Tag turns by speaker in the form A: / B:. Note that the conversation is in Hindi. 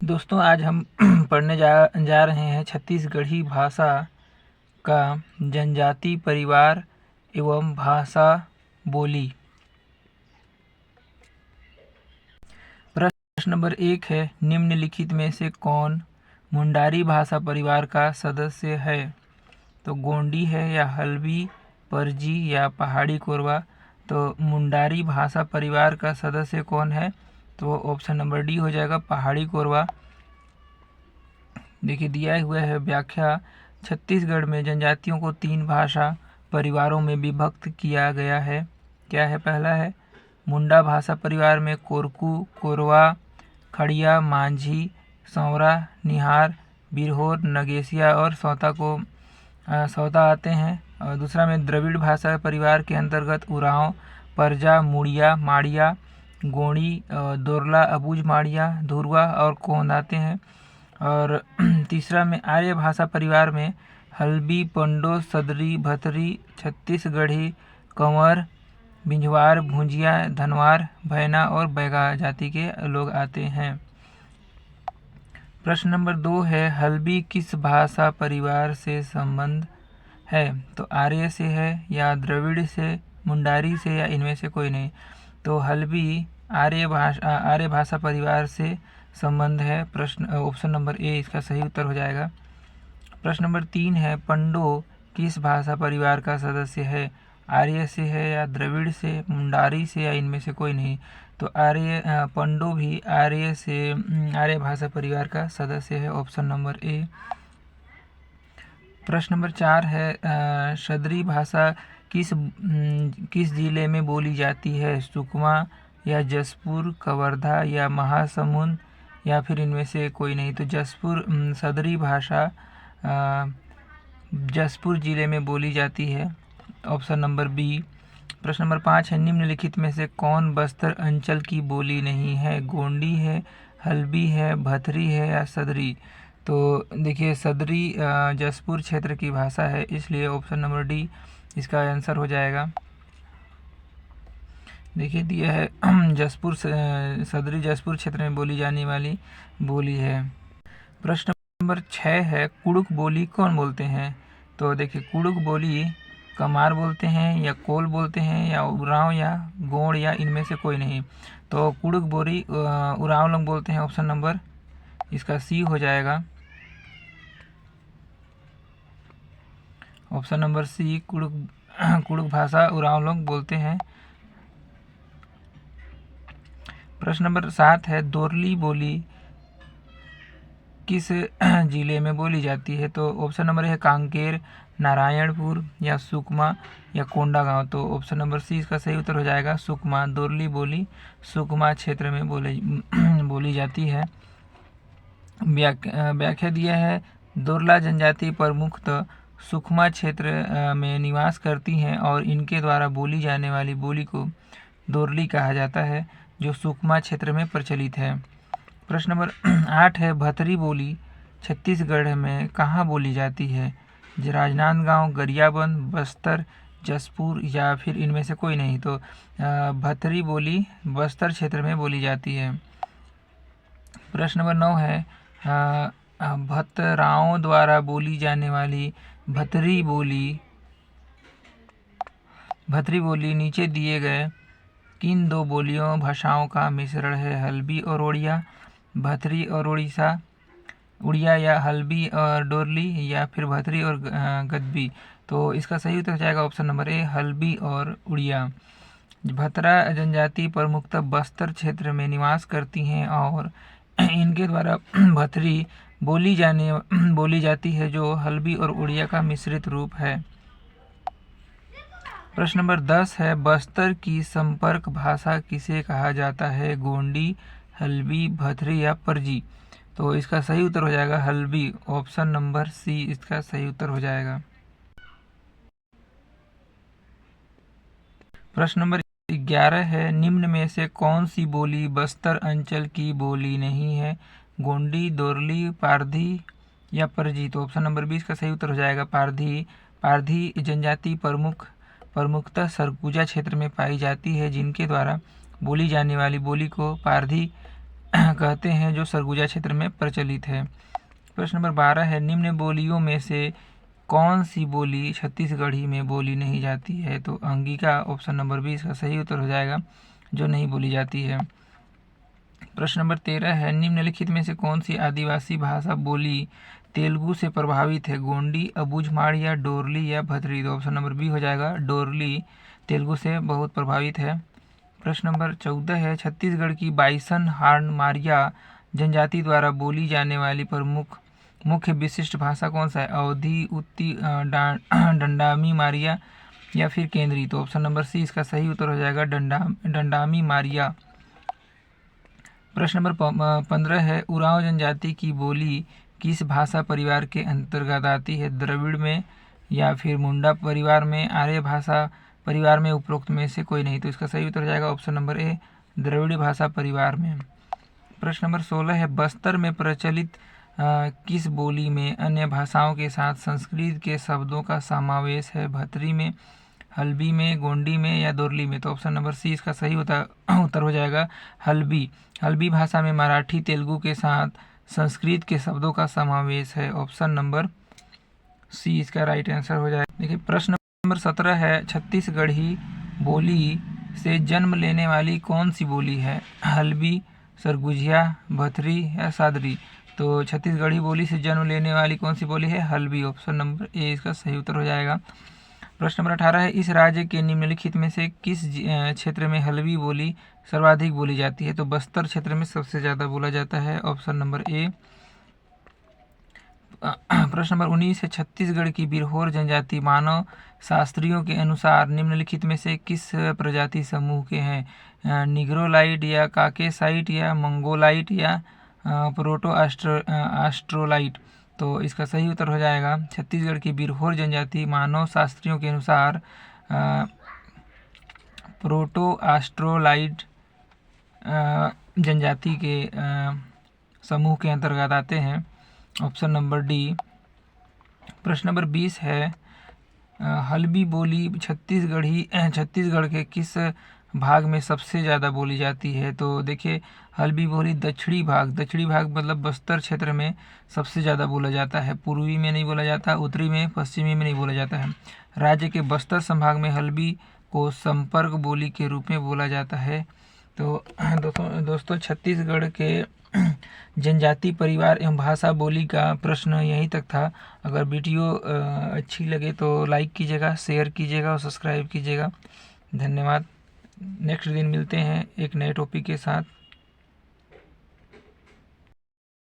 A: दोस्तों आज हम पढ़ने जा रहे हैं छत्तीसगढ़ी भाषा का जनजाति परिवार एवं भाषा बोली। प्रश्न नंबर 1 है, निम्नलिखित में से कौन मुंडारी भाषा परिवार का सदस्य है? तो गोंडी है या हल्बी, परजी या पहाड़ी कोरवा। तो मुंडारी भाषा परिवार का सदस्य कौन है? तो ऑप्शन नंबर डी हो जाएगा, पहाड़ी कोरवा। देखिए दिया हुआ है व्याख्या, छत्तीसगढ़ में जनजातियों को 3 भाषा परिवारों में विभक्त किया गया है। क्या है? पहला है मुंडा भाषा परिवार में कोरकू, कोरवा, खड़िया, मांझी, सौरा, निहार, बिरहोर, नगेसिया और सौता आते हैं। और दूसरा में द्रविड़ भाषा परिवार के अंतर्गत उरांव, परजा, मुड़िया, माड़िया, गोंडी, दोरला, अबूझ, माड़िया, धुरवा और कोंद आते हैं। और तीसरा में आर्य भाषा परिवार में हल्बी, पंडो, सदरी, भतरी, छत्तीसगढ़ी, कंवर, बिंझवार, भुंजिया, धनवार, भैना और बैगा जाति के लोग आते हैं। प्रश्न नंबर 2 है, हल्बी किस भाषा परिवार से संबंध है? तो आर्य से है या द्रविड़ से, मुंडारी से या इनमें से कोई नहीं। तो हल्बी आर्य भाषा परिवार से संबंध है। प्रश्न ऑप्शन नंबर ए इसका सही उत्तर हो जाएगा। प्रश्न नंबर 3 है, पंडो किस भाषा परिवार का सदस्य है? आर्य से है या द्रविड़ से, मुंडारी से या इनमें से कोई नहीं। तो पंडो भी आर्य भाषा परिवार का सदस्य है। Option number A. प्रश्न नंबर 4 है, सदरी भाषा किस जिले में बोली जाती है? सुकमा या जसपुर, कवर्धा या महासमुंद या फिर इनमें से कोई नहीं। तो सदरी भाषा जसपुर जिले में बोली जाती है। Option number B. प्रश्न नंबर 5 है, निम्नलिखित में से कौन बस्तर अंचल की बोली नहीं है? गोंडी है, हल्बी है, भथरी है या सदरी। तो देखिए सदरी जसपुर क्षेत्र की भाषा है, इसलिए ऑप्शन नंबर डी इसका आंसर हो जाएगा। देखिए दिया है सदरी जसपुर क्षेत्र में बोली जाने वाली बोली है। प्रश्न नंबर 6 है, कुड़ुक बोली कौन बोलते हैं? तो देखिए कुड़ुक बोली कमार बोलते हैं या कोल बोलते हैं या उरांव या गोंड या इनमें से कोई नहीं। तो कुड़ुक बोली उरांव लोग बोलते हैं। ऑप्शन नंबर इसका सी हो जाएगा। ऑप्शन नंबर सी, कुड़ुक भाषा उरांव लोग बोलते हैं। प्रश्न नंबर 7 है, दोरली बोली किस जिले में बोली जाती है? तो ऑप्शन नंबर है कांकेर, नारायणपुर या सुकमा या कोंडागांव। तो ऑप्शन नंबर सी इसका सही उत्तर हो जाएगा, सुकमा। दोरली बोली सुकमा क्षेत्र में बोली जाती है। व्याख्या दिया है, दोरला जनजाति प्रमुखतः सुकमा क्षेत्र में निवास करती हैं और इनके द्वारा बोली जाने वाली बोली को दोरली कहा जाता है, जो सुकमा क्षेत्र में प्रचलित है। प्रश्न नंबर 8 है, भतरी बोली छत्तीसगढ़ में कहाँ बोली जाती है? राजनांदगांव, गरियाबंद, बस्तर, जसपुर या फिर इनमें से कोई नहीं। तो भतरी बोली बस्तर क्षेत्र में बोली जाती है। प्रश्न नंबर 9 है, भतराओं द्वारा बोली जाने वाली भतरी बोली नीचे दिए गए किन 2 बोलियों भाषाओं का मिश्रण है? हल्बी और ओड़िया, भतरी और उड़िया या हल्बी और डोरली या फिर भतरी और गद्बी। तो इसका सही उत्तर हो जाएगा ऑप्शन नंबर ए, हल्बी और उड़िया। भतरा जनजाति प्रमुखतः बस्तर क्षेत्र में निवास करती हैं और इनके द्वारा भतरी बोली जाती है, जो हल्बी और उड़िया का मिश्रित रूप है। प्रश्न नंबर 10 है, बस्तर की संपर्क भाषा किसे कहा जाता है? गोंडी, हल्बी, भतरी या परजी। तो इसका सही उत्तर हो जाएगा हल्बी। ऑप्शन नंबर सी इसका सही उत्तर हो जाएगा। प्रश्न नंबर 11 है, निम्न में से कौन सी बोली बस्तर अंचल की बोली नहीं है? गोंडी, दोरली, पारधी या परजी। तो ऑप्शन नंबर 20 का सही उत्तर हो जाएगा पारधी जनजाति प्रमुखतः सरगुजा क्षेत्र में पाई जाती है, जिनके द्वारा बोली जाने वाली बोली को पारधी कहते हैं जो सरगुजा क्षेत्र में प्रचलित है। प्रश्न नंबर 12 है, निम्न बोलियों में से कौन सी बोली छत्तीसगढ़ी में बोली नहीं जाती है? तो अंगिका ऑप्शन नंबर 20 इसका सही उत्तर हो जाएगा, जो नहीं बोली जाती है। प्रश्न नंबर 13 है, निम्नलिखित में से कौन सी आदिवासी भाषा बोली तेलुगु से प्रभावित है? गोंडी, अबूझमाड़ या डोरली या भतरी? तो ऑप्शन नंबर बी हो जाएगा, डोरली तेलुगु से बहुत प्रभावित है। प्रश्न नंबर 14 है, छत्तीसगढ़ की बाइसन हार्न मारिया जनजाति द्वारा बोली जाने वाली प्रमुख मुख्य विशिष्ट भाषा कौन सा है? अवधी, उत्ती, डंडामी मारिया या फिर केंद्री? तो ऑप्शन नंबर सी इसका सही उत्तर हो जाएगा, डंडामी मारिया। प्रश्न नंबर 15 है, उरांव जनजाति की बोली किस भाषा परिवार के अंतर्गत आती है? द्रविड़ में या फिर मुंडा परिवार में, आर्य भाषा परिवार में, उपरोक्त में से कोई नहीं? तो इसका सही उत्तर हो जाएगा ऑप्शन नंबर ए, द्रविड़ भाषा परिवार में। प्रश्न नंबर 16 है, बस्तर में प्रचलित किस बोली में अन्य भाषाओं के साथ संस्कृत के शब्दों का समावेश है? भतरी में, हल्बी में, गोंडी में या दोरली में? तो ऑप्शन नंबर सी इसका सही उत्तर हो जाएगा, हल्बी। हल्बी भाषा में मराठी, तेलुगु के साथ संस्कृत के शब्दों का समावेश है। ऑप्शन नंबर सी इसका राइट आंसर हो जाएगा। देखिए प्रश्न नंबर 17 है, छत्तीसगढ़ी बोली से जन्म लेने वाली कौन सी बोली है? हल्बी, सरगुजिया, भतरी या सादरी? तो छत्तीसगढ़ी बोली से जन्म लेने वाली कौन सी बोली है? हल्बी। ऑप्शन नंबर ए इसका सही उत्तर हो जाएगा। प्रश्न नंबर 18 है, इस राज्य के निम्नलिखित में से किस क्षेत्र में हल्बी बोली सर्वाधिक बोली जाती है? तो बस्तर क्षेत्र में सबसे ज़्यादा बोला जाता है। Option number A. प्रश्न नंबर 19 है, छत्तीसगढ़ की बिरहोर जनजाति मानव शास्त्रियों के अनुसार निम्नलिखित में से किस प्रजाति समूह के हैं? निग्रोलाइट या काकेसाइट या मंगोलाइट या प्रोटो आस्ट्रोलाइट? तो इसका सही उत्तर हो जाएगा, छत्तीसगढ़ की बिरहोर जनजाति मानव शास्त्रियों के अनुसार प्रोटो आस्ट्रोलाइट जनजाति के समूह के अंतर्गत आते हैं। Option number D. प्रश्न नंबर 20 है, हल्बी बोली छत्तीसगढ़ के किस भाग में सबसे ज़्यादा बोली जाती है? तो देखिए हल्बी बोली दक्षिणी भाग मतलब बस्तर क्षेत्र में सबसे ज़्यादा बोला जाता है। पूर्वी में नहीं बोला जाता, उत्तरी में, पश्चिमी में नहीं बोला जाता है। राज्य के बस्तर संभाग में हल्बी को संपर्क बोली के रूप में बोला जाता है। तो दोस्तों छत्तीसगढ़ के जनजाति परिवार एवं भाषा बोली का प्रश्न यहीं तक था। अगर वीडियो अच्छी लगे तो लाइक कीजिएगा, शेयर कीजिएगा और सब्सक्राइब कीजिएगा। धन्यवाद। नेक्स्ट दिन मिलते हैं एक नए टॉपिक के साथ।